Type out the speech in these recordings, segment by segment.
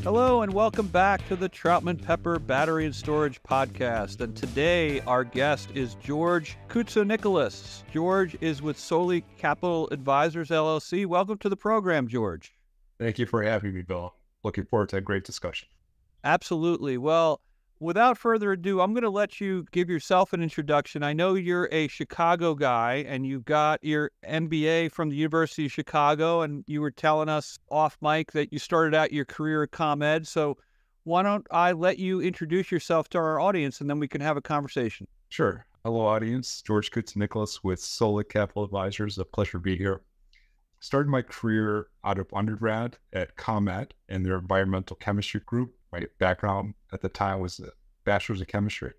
Hello and welcome back to the Troutman Pepper Battery and Storage Podcast. And today our guest is George Koutsonicolis. George is with SOLIC Capital Advisors, LLC. Welcome to the program, George. Thank you for having me, Bill. Looking forward to a great discussion. Absolutely. Well, without further ado, I'm going to let you give yourself an introduction. I know you're a Chicago guy and you got your MBA from the University of Chicago, and you were telling us off mic that you started out your career at ComEd. So why don't I let you introduce yourself to our audience and then we can have a conversation. Sure. Hello, audience. George Koutsonicolis with SOLIC Capital Advisors. A pleasure to be here. Started my career out of undergrad at ComEd in their environmental chemistry group. My background at the time was a bachelor's of chemistry.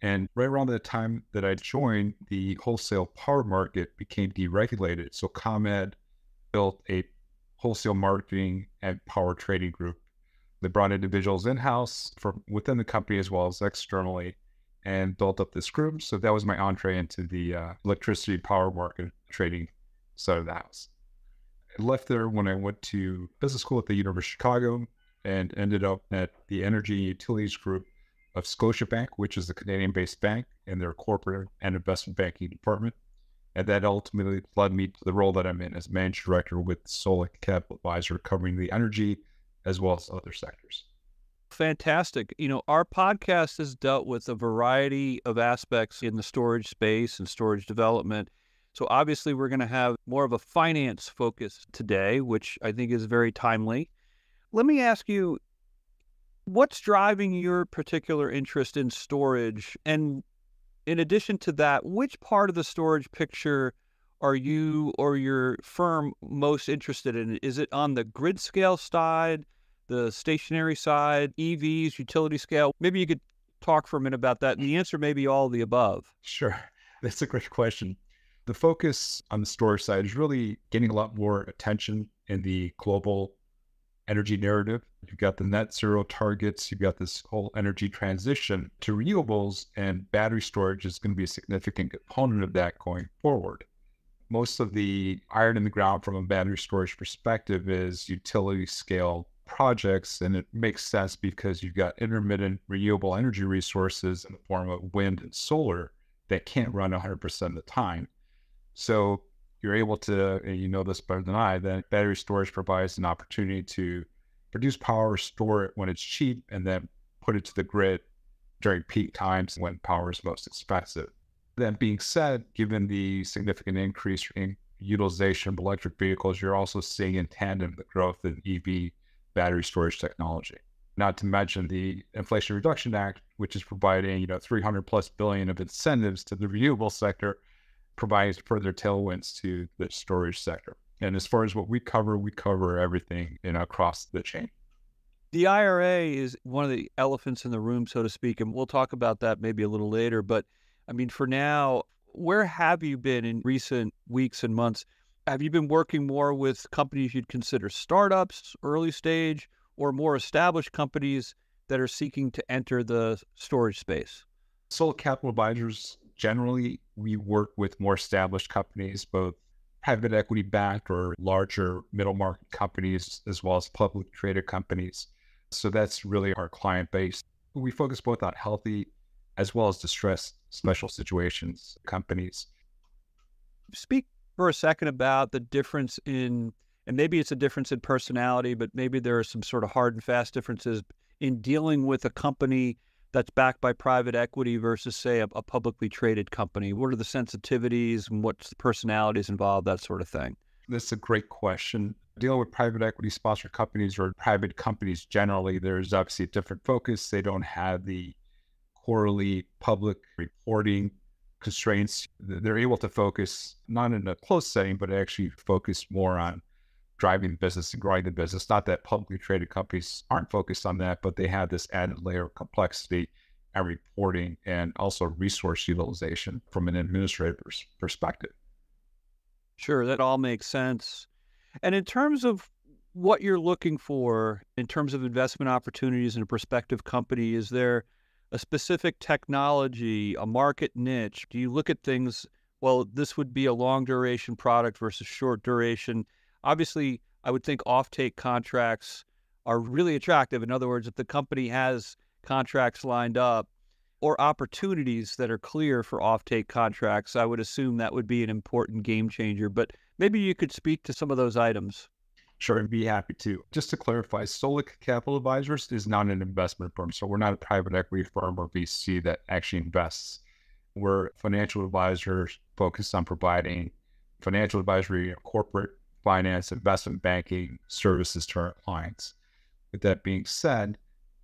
And right around the time that I joined, the wholesale power market became deregulated. So ComEd built a wholesale marketing and power trading group. They brought individuals in-house from within the company as well as externally and built up this group. So that was my entree into the electricity power market trading side of the house. I left there when I went to business school at the University of Chicago and ended up at the Energy and Utilities Group of Scotiabank, which is a Canadian-based bank, in their corporate and investment banking department. And that ultimately led me to the role that I'm in as managing director with SOLIC Capital Advisor, covering the energy as well as other sectors. Fantastic. You know, our podcast has dealt with a variety of aspects in the storage space and storage development. So obviously we're going to have more of a finance focus today, which I think is very timely. Let me ask you, what's driving your particular interest in storage? And in addition to that, which part of the storage picture are you or your firm most interested in? Is it on the grid scale side, the stationary side, EVs, utility scale? Maybe you could talk for a minute about that. And the answer may be all of the above. Sure. That's a great question. The focus on the storage side is really getting a lot more attention in the global energy narrative. You've got the net zero targets, you've got this whole energy transition to renewables, and battery storage is going to be a significant component of that going forward. Most of the iron in the ground from a battery storage perspective is utility scale projects, and it makes sense because you've got intermittent renewable energy resources in the form of wind and solar that can't run 100% of the time. So you're able to, and you know this better than I, that battery storage provides an opportunity to produce power, store it when it's cheap, and then put it to the grid during peak times when power is most expensive. That being said, given the significant increase in utilization of electric vehicles, you're also seeing in tandem the growth in EV battery storage technology. Not to mention the Inflation Reduction Act, which is providing, $300+ billion of incentives to the renewable sector, provides further tailwinds to the storage sector. And as far as what we cover everything across the chain. The IRA is one of the elephants in the room, so to speak, and we'll talk about that maybe a little later. But I mean, for now, where have you been in recent weeks and months? Have you been working more with companies you'd consider startups, early stage, or more established companies that are seeking to enter the storage space? SOLIC Capital Advisors, generally, we work with more established companies, both private equity backed or larger middle market companies, as well as publicly traded companies. So that's really our client base. We focus both on healthy as well as distressed special situations companies. Speak for a second about the difference in, and maybe it's a difference in personality, but maybe there are some sort of hard and fast differences in dealing with a company that's backed by private equity versus, say, a publicly traded company. What are the sensitivities and what's the personalities involved, that sort of thing? That's a great question. Dealing with private equity sponsored companies or private companies generally, there's obviously a different focus. They don't have the quarterly public reporting constraints. They're able to focus not in a closed setting, but actually focus more on driving the business and growing the business. Not that publicly traded companies aren't focused on that, but they have this added layer of complexity and reporting and also resource utilization from an administrator's perspective. Sure, that all makes sense. And in terms of what you're looking for in terms of investment opportunities in a prospective company, is there a specific technology, a market niche? Do you look at things, well, this would be a long duration product versus short duration? Obviously, I would think offtake contracts are really attractive. In other words, if the company has contracts lined up or opportunities that are clear for offtake contracts, I would assume that would be an important game changer. But maybe you could speak to some of those items. Sure, I'd be happy to. Just to clarify, SOLIC Capital Advisors is not an investment firm. So we're not a private equity firm or VC that actually invests. We're financial advisors focused on providing financial advisory, corporate finance, investment banking services to our clients. With that being said,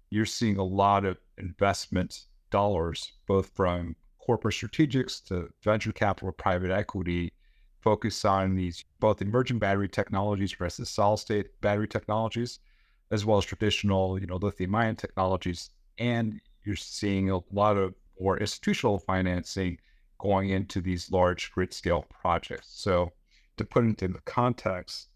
you're seeing a lot of investment dollars, both from corporate strategics to venture capital, private equity, focus on these both emerging battery technologies versus solid-state battery technologies, as well as traditional, lithium-ion technologies. And you're seeing a lot of more institutional financing going into these large grid-scale projects. So to put it into context,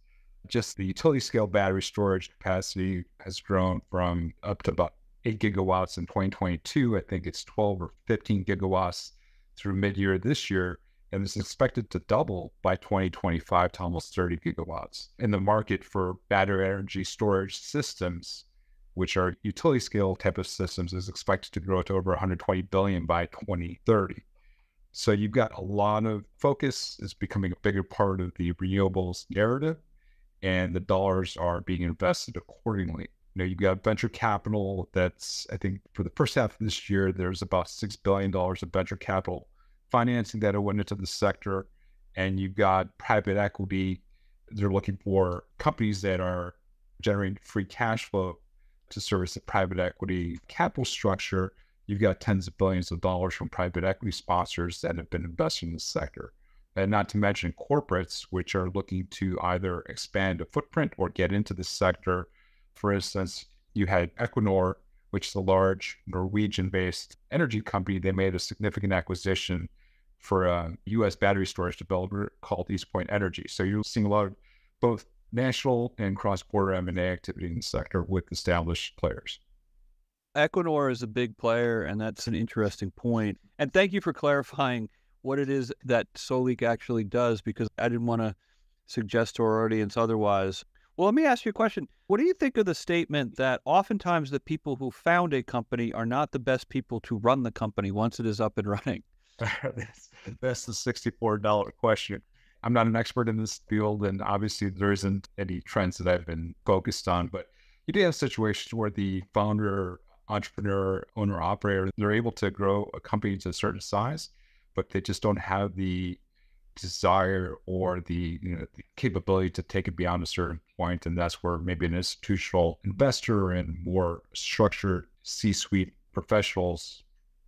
just the utility-scale battery storage capacity has grown from up to about 8 gigawatts in 2022. I think it's 12 or 15 gigawatts through mid-year this year. And it's expected to double by 2025 to almost 30 gigawatts. And the market for battery energy storage systems, which are utility scale type of systems, is expected to grow to over 120 billion by 2030. So you've got a lot of focus is becoming a bigger part of the renewables narrative, and the dollars are being invested accordingly. You've got venture capital that's, I think for the first half of this year, there's about $6 billion of venture capital financing that went into the sector, and you've got private equity. They're looking for companies that are generating free cash flow to service the private equity capital structure. You've got tens of billions of dollars from private equity sponsors that have been investing in the sector, and not to mention corporates, which are looking to either expand a footprint or get into the sector. For instance, you had Equinor, which is a large Norwegian-based energy company. They made a significant acquisition for a U.S. battery storage developer called East Point Energy. So you're seeing a lot of both national and cross-border M&A activity in the sector with established players. Equinor is a big player, and that's an interesting point. And thank you for clarifying what it is that SOLIC actually does, because I didn't want to suggest to our audience otherwise. Well, let me ask you a question. What do you think of the statement that oftentimes the people who found a company are not the best people to run the company once it is up and running? That's the $64 question. I'm not an expert in this field, and obviously there isn't any trends that I've been focused on, but you do have situations where the founder, entrepreneur, owner, operator, they're able to grow a company to a certain size, but they just don't have the desire or the capability to take it beyond a certain point. And that's where maybe an institutional investor and more structured C-suite professionals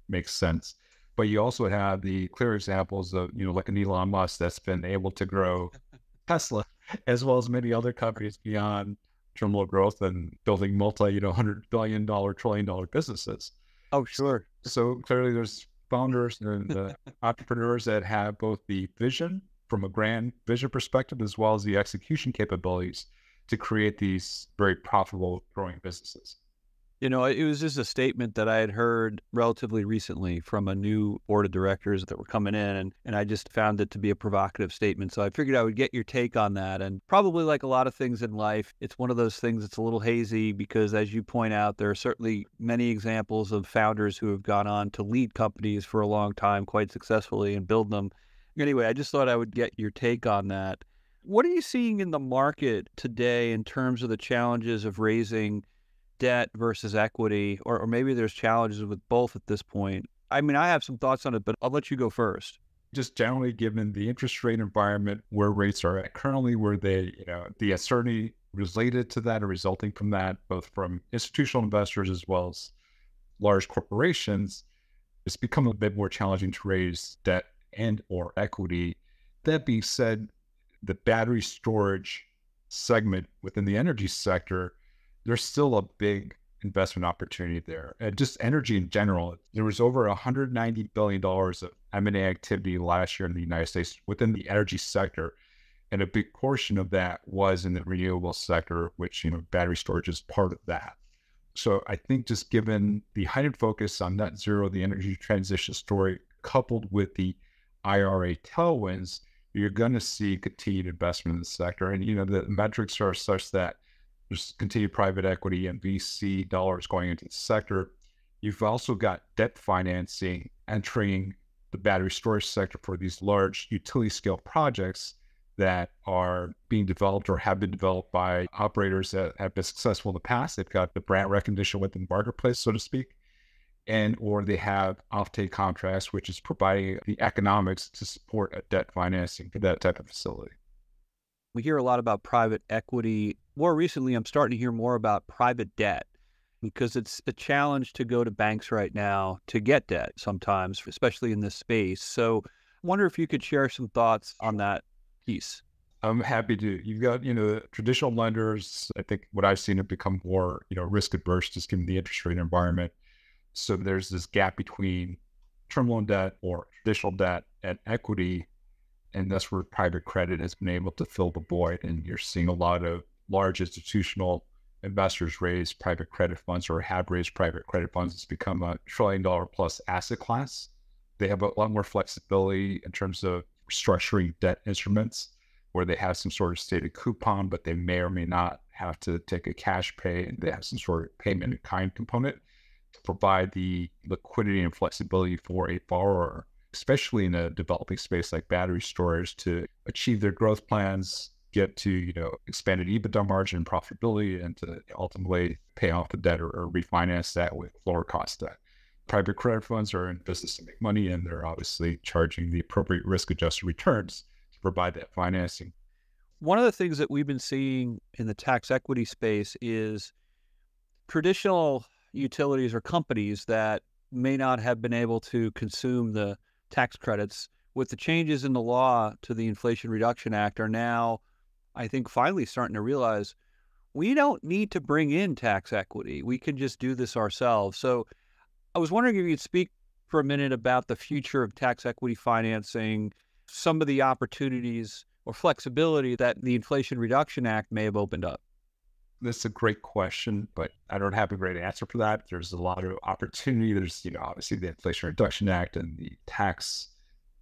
makes sense. But you also have the clear examples of, like an Elon Musk that's been able to grow Tesla, as well as many other companies beyond terminal growth and building $100 billion, trillion dollar businesses. Oh, sure. So clearly there's founders and entrepreneurs that have both the vision from a grand vision perspective, as well as the execution capabilities to create these very profitable growing businesses. It was just a statement that I had heard relatively recently from a new board of directors that were coming in, and I just found it to be a provocative statement. So I figured I would get your take on that. And probably like a lot of things in life, it's one of those things that's a little hazy because, as you point out, there are certainly many examples of founders who have gone on to lead companies for a long time quite successfully and build them. Anyway, I just thought I would get your take on that. What are you seeing in the market today in terms of the challenges of raising debt versus equity, or maybe there's challenges with both at this point? I mean, I have some thoughts on it, but I'll let you go first. Just generally given the interest rate environment where rates are at currently, where they, the uncertainty related to that or resulting from that, both from institutional investors as well as large corporations, it's become a bit more challenging to raise debt and or equity. That being said, the battery storage segment within the energy sector, there's still a big investment opportunity there. And just energy in general, there was over $190 billion of M&A activity last year in the United States within the energy sector. And a big portion of that was in the renewable sector, which, battery storage is part of that. So I think just given the heightened focus on net zero, the energy transition story, coupled with the IRA tailwinds, you're going to see continued investment in the sector. And, the metrics are such that There's continued private equity and VC dollars going into the sector. You've also got debt financing entering the battery storage sector for these large utility scale projects that are being developed or have been developed by operators that have been successful in the past. They've got the brand recognition within the marketplace, so to speak, and or they have offtake contracts, which is providing the economics to support a debt financing for that type of facility. We hear a lot about private equity. More recently, I'm starting to hear more about private debt because it's a challenge to go to banks right now to get debt sometimes, especially in this space. So I wonder if you could share some thoughts on that piece. I'm happy to. You've got, traditional lenders. I think what I've seen have become more, risk adverse just given the interest rate environment. So there's this gap between term loan debt or traditional debt and equity. And that's where private credit has been able to fill the void. And you're seeing a lot of large institutional investors raise private credit funds or have raised private credit funds. It's become a $1 trillion plus asset class. They have a lot more flexibility in terms of structuring debt instruments where they have some sort of stated coupon, but they may or may not have to take a cash pay, and they have some sort of payment in kind component to provide the liquidity and flexibility for a borrower, especially in a developing space like battery storage, to achieve their growth plans, get to, expanded EBITDA margin and profitability, and to ultimately pay off the debt or refinance that with lower cost debt. Private credit funds are in business to make money, and they're obviously charging the appropriate risk-adjusted returns to provide that financing. One of the things that we've been seeing in the tax equity space is traditional utilities or companies that may not have been able to consume the tax credits with the changes in the law to the Inflation Reduction Act are now, I think, finally starting to realize we don't need to bring in tax equity. We can just do this ourselves. So I was wondering if you could speak for a minute about the future of tax equity financing, some of the opportunities or flexibility that the Inflation Reduction Act may have opened up. That's a great question, but I don't have a great answer for that. There's a lot of opportunity. There's, obviously the Inflation Reduction Act and the tax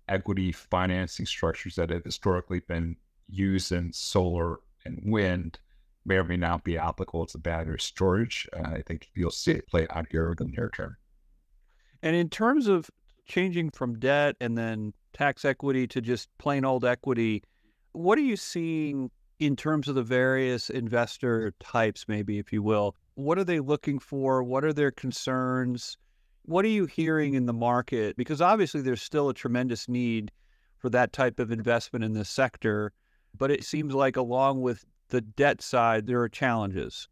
equity financing structures that have historically been used in solar and wind may or may not be applicable to battery storage. I think you'll see it play out here in the near term. And in terms of changing from debt and then tax equity to just plain old equity, what are you seeing in terms of the various investor types, maybe, if you will? What are they looking for? What are their concerns? What are you hearing in the market? Because obviously there's still a tremendous need for that type of investment in this sector, but it seems like along with the debt side, there are challenges.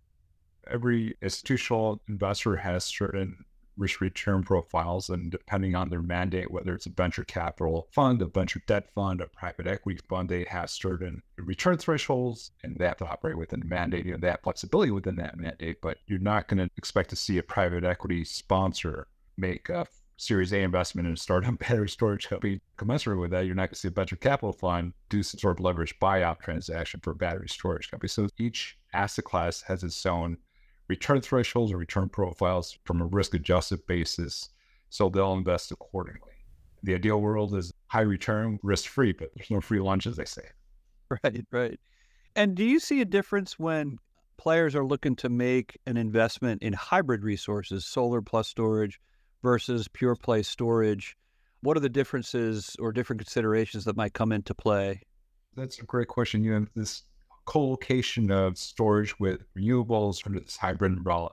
Every institutional investor has certain risk return profiles, and depending on their mandate, whether it's a venture capital fund, a venture debt fund, a private equity fund, they have certain return thresholds and they have to operate within the mandate. They have flexibility within that mandate, but you're not going to expect to see a private equity sponsor make a Series A investment in a startup battery storage company. Commensurate with that, you're not going to see a venture capital fund do some sort of leveraged buyout transaction for a battery storage company. So each asset class has its own return thresholds or return profiles from a risk-adjusted basis, so they'll invest accordingly. The ideal world is high return, risk-free, but there's no free lunch, as they say. Right. And do you see a difference when players are looking to make an investment in hybrid resources, solar plus storage versus pure play storage? What are the differences or different considerations that might come into play? That's a great question. You have this co-location of storage with renewables under this hybrid umbrella.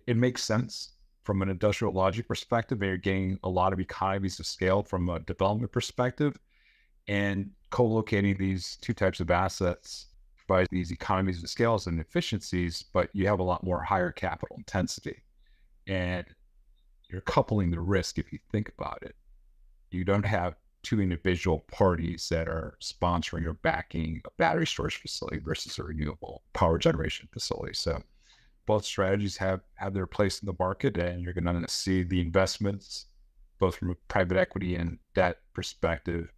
It makes sense from an industrial logic perspective. You're getting a lot of economies of scale from a development perspective, and co-locating these two types of assets provides these economies of scales and efficiencies, but you have a lot more higher capital intensity, and you're coupling the risk. If you think about it, you don't have two individual parties that are sponsoring or backing a battery storage facility versus a renewable power generation facility. So both strategies have their place in the market, and you're going to see the investments, both from a private equity and debt perspective,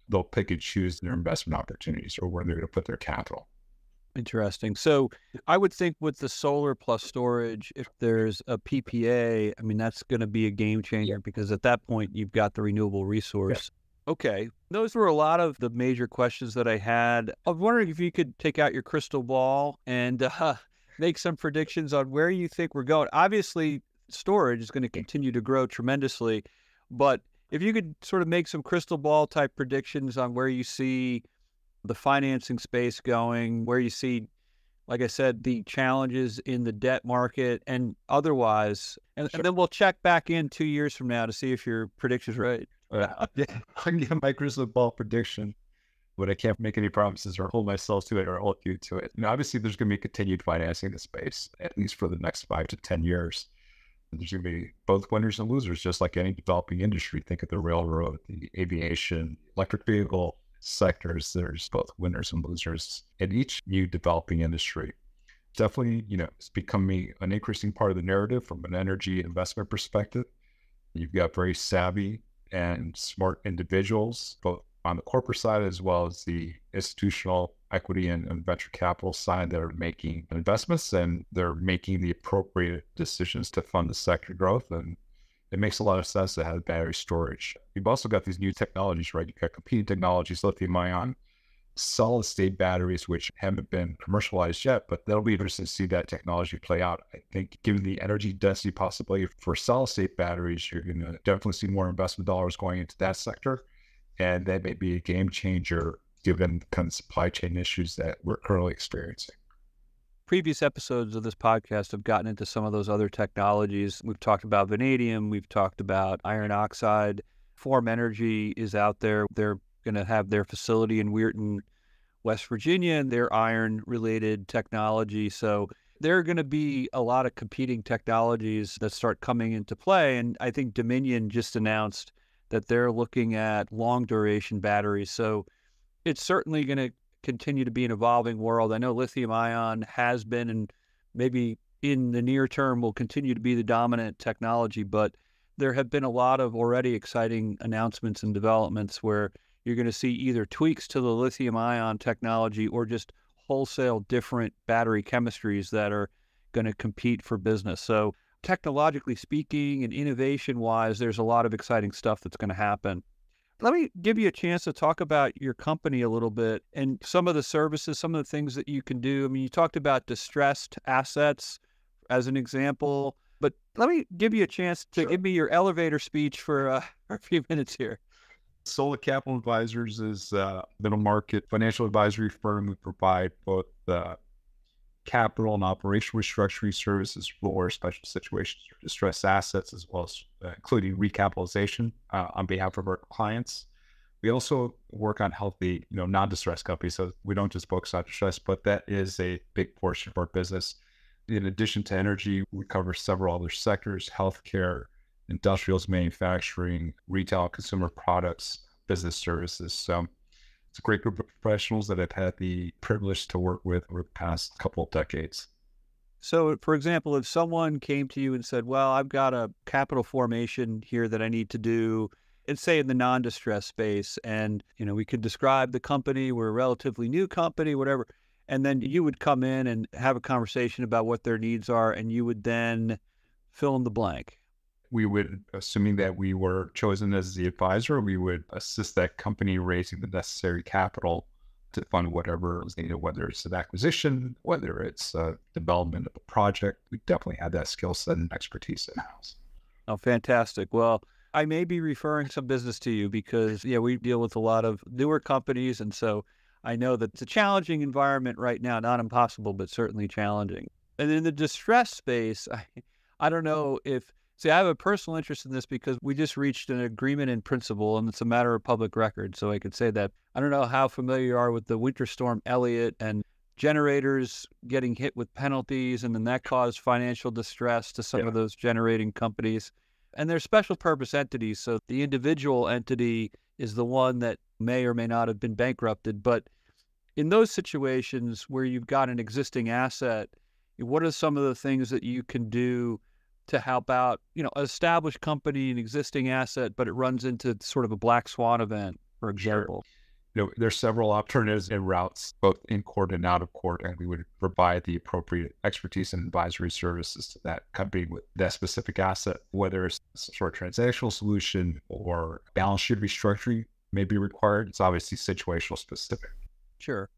they'll pick and choose their investment opportunities or where they're going to put their capital. Interesting. So I would think with the solar plus storage, if there's a PPA, I mean, that's going to be a game changer because at that point, you've got the renewable resource. Yeah. Okay. Those were a lot of the major questions that I had. I was wondering if you could take out your crystal ball and make some predictions on where you think we're going. Obviously, storage is going to continue to grow tremendously, but if you could sort of make some crystal ball type predictions on where you see the financing space going, where you see, like I said, the challenges in the debt market and otherwise, and then we'll check back in 2 years from now to see if your prediction's right. I can give my crystal ball prediction, but I can't make any promises or hold myself to it or hold you to it. And obviously, there's going to be continued financing in the space, at least for the next 5 to 10 years. There's going to be both winners and losers, just like any developing industry. Think of the railroad, the aviation, electric vehicle sectors. There's both winners and losers in each new developing industry. Definitely, it's becoming an increasing part of the narrative from an energy investment perspective. You've got very savvy and smart individuals, both on the corporate side as well as the institutional equity and venture capital side, that are making investments, and they're making the appropriate decisions to fund the sector growth. And it makes a lot of sense to have battery storage. You've also got these new technologies, right? You've got competing technologies, lithium ion, solid state batteries, which haven't been commercialized yet, but that'll be interesting to see that technology play out. I think given the energy density possibility for solid state batteries, you're going to definitely see more investment dollars going into that sector. And that may be a game changer given the kind of supply chain issues that we're currently experiencing. Previous episodes of this podcast have gotten into some of those other technologies. We've talked about vanadium. We've talked about iron oxide. Form Energy is out there. They're going to have their facility in Weirton, West Virginia, and their iron-related technology. So there are going to be a lot of competing technologies that start coming into play. And I think Dominion just announced that they're looking at long-duration batteries. So it's certainly going to continue to be an evolving world. I know lithium ion has been, and maybe in the near term will continue to be the dominant technology, but there have been a lot of already exciting announcements and developments where you're going to see either tweaks to the lithium ion technology or just wholesale different battery chemistries that are going to compete for business. So technologically speaking and innovation-wise, there's a lot of exciting stuff that's going to happen. Let me give you a chance to talk about your company a little bit and some of the services, some of the things that you can do. I mean, you talked about distressed assets as an example, but let me give you a chance to give me your elevator speech for a few minutes here. SOLIC Capital Advisors is a middle market financial advisory firm. We provide both capital and operational restructuring services for special situations or distressed assets, as well as including recapitalization on behalf of our clients. We also work on healthy, non-distressed companies. So we don't just focus on distress, but that is a big portion of our business. In addition to energy, we cover several other sectors: healthcare, industrials, manufacturing, retail, consumer products, business services. So it's a great group of professionals that I've had the privilege to work with over the past couple of decades. So, for example, if someone came to you and said, well, I've got a capital formation here that I need to do, and say in the non-distress space, and, we could describe the company, we're a relatively new company, whatever, and then you would come in and have a conversation about what their needs are, and you would then fill in the blank. We would, assuming that we were chosen as the advisor, we would assist that company raising the necessary capital to fund whatever is needed, whether it's an acquisition, whether it's development of a project. We definitely have that skill set and expertise in-house. Oh, fantastic. Well, I may be referring some business to you because, we deal with a lot of newer companies. And so I know that it's a challenging environment right now, not impossible, but certainly challenging. And in the distress space, I don't know if... See, I have a personal interest in this because we just reached an agreement in principle, and it's a matter of public record, so I could say that. I don't know how familiar you are with the Winter Storm Elliott and generators getting hit with penalties, and then that caused financial distress to some of those generating companies. And they're special purpose entities, so the individual entity is the one that may or may not have been bankrupted. But in those situations where you've got an existing asset, what are some of the things that you can do to help out, an established company, an existing asset, but it runs into sort of a black swan event, for example? Sure. There's several alternatives and routes, both in court and out of court, and we would provide the appropriate expertise and advisory services to that company with that specific asset, whether it's some sort of transactional solution or balance sheet restructuring may be required. It's obviously situational specific. Sure.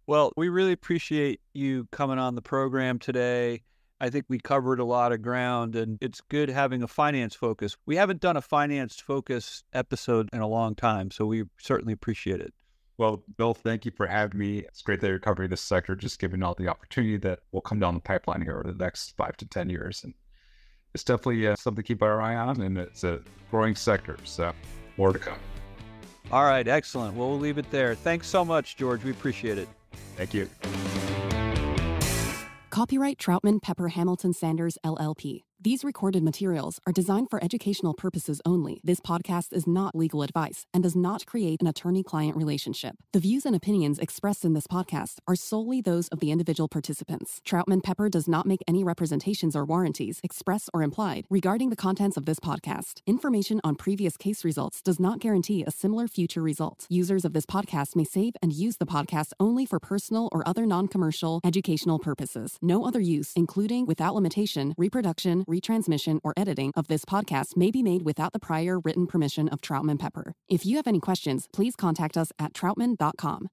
Well, we really appreciate you coming on the program today. I think we covered a lot of ground, and it's good having a finance focus. We haven't done a finance focus episode in a long time, so we certainly appreciate it. Well, Bill, thank you for having me. It's great that you're covering this sector, just giving all the opportunity that will come down the pipeline here over the next 5 to 10 years. And it's definitely something to keep our eye on, and it's a growing sector, so more to come. All right, excellent. Well, we'll leave it there. Thanks so much, George. We appreciate it. Thank you. Copyright Troutman Pepper Hamilton Sanders, LLP. These recorded materials are designed for educational purposes only. This podcast is not legal advice and does not create an attorney-client relationship. The views and opinions expressed in this podcast are solely those of the individual participants. Troutman Pepper does not make any representations or warranties, express or implied, regarding the contents of this podcast. Information on previous case results does not guarantee a similar future result. Users of this podcast may save and use the podcast only for personal or other non-commercial educational purposes. No other use, including, without limitation, reproduction, retransmission, or editing of this podcast may be made without the prior written permission of Troutman Pepper. If you have any questions, please contact us at troutman.com.